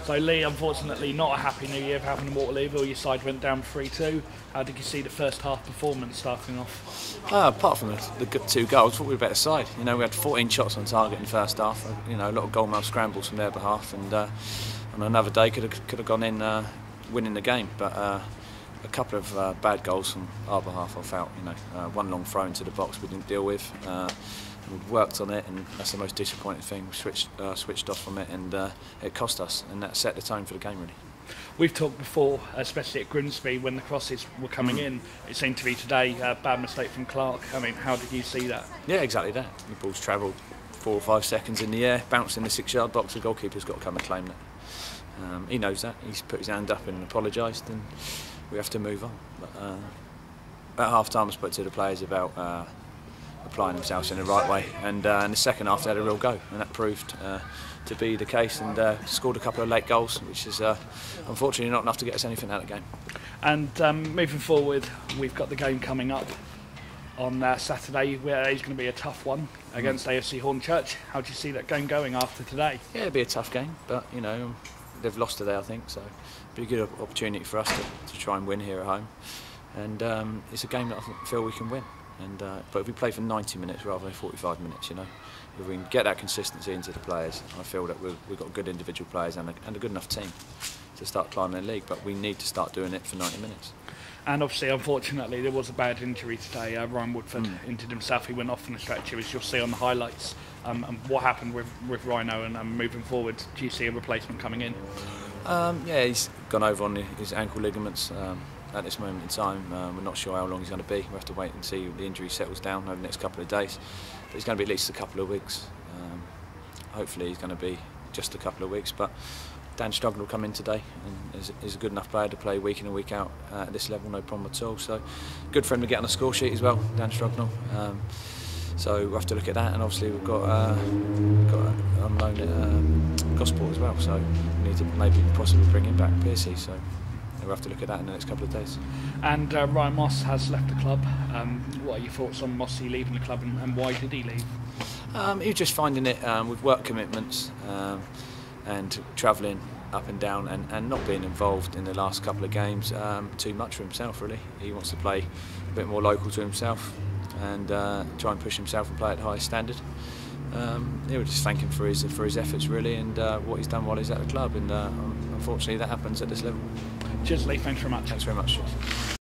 So Lee, unfortunately not a happy new year for having to Waterloo. Your side went down 3-2. How did you see the first half performance starting off? Apart from the two goals, I thought we were a better side. You know, we had 14 shots on target in the first half. You know, a lot of goal-mouth scrambles from their behalf, and on another day could have gone in winning the game. But a couple of bad goals from our behalf, I felt. You know, one long throw into the box we didn't deal with. We worked on it, and that's the most disappointing thing. We switched off from it, and it cost us, and that set the tone for the game, really. We've talked before, especially at Grimsby, when the crosses were coming in. It seemed to be today a bad mistake from Clark. I mean, how did you see that? Yeah, exactly that. The ball's travelled 4 or 5 seconds in the air, bounced in the 6-yard box. The goalkeeper's got to come and claim that. He knows that. He's put his hand up and apologised, and we have to move on. But at half-time, I spoke to the players about applying themselves in the right way, and in the second half they had a real go, and that proved to be the case, and scored a couple of late goals, which is unfortunately not enough to get us anything out of the game. And moving forward, we've got the game coming up on Saturday, where it's going to be a tough one against AFC Hornchurch. How do you see that game going after today? Yeah, it'll be a tough game, but you know, they've lost today, I think, so it'll be a good opportunity for us to try and win here at home, and it's a game that I feel we can win. And but if we play for 90 minutes rather than 45 minutes, you know, if we can get that consistency into the players, I feel that we've got good individual players and a good enough team to start climbing the league. But we need to start doing it for 90 minutes. And obviously, unfortunately, there was a bad injury today. Ryan Woodford injured himself. He went off on the stretcher, as you'll see on the highlights. And what happened with Rhino, and moving forward, do you see a replacement coming in? Yeah, he's gone over on his ankle ligaments. At this moment in time, we're not sure how long he's going to be. We have to wait and see the injury settles down over the next couple of days. But it's going to be at least a couple of weeks. Hopefully he's going to be just a couple of weeks. But Dan Struggle will come in today, and is a good enough player to play week in and week out at this level, no problem at all. So good for him to get on the score sheet as well, Dan Struggle. So we'll have to look at that, and obviously we've got on loan at Gosport as well. So we need to maybe possibly bring him back, Piercy. So we'll have to look at that in the next couple of days. And Ryan Mase has left the club. What are your thoughts on Mase leaving the club, and why did he leave? He was just finding it with work commitments and travelling up and down, and not being involved in the last couple of games too much for himself, really. He wants to play a bit more local to himself and try and push himself and play at the highest standard. He was just thank him for his efforts, really, and what he's done while he's at the club, and unfortunately that happens at this level. Cheers, Lee. Thanks very much. Thanks very much.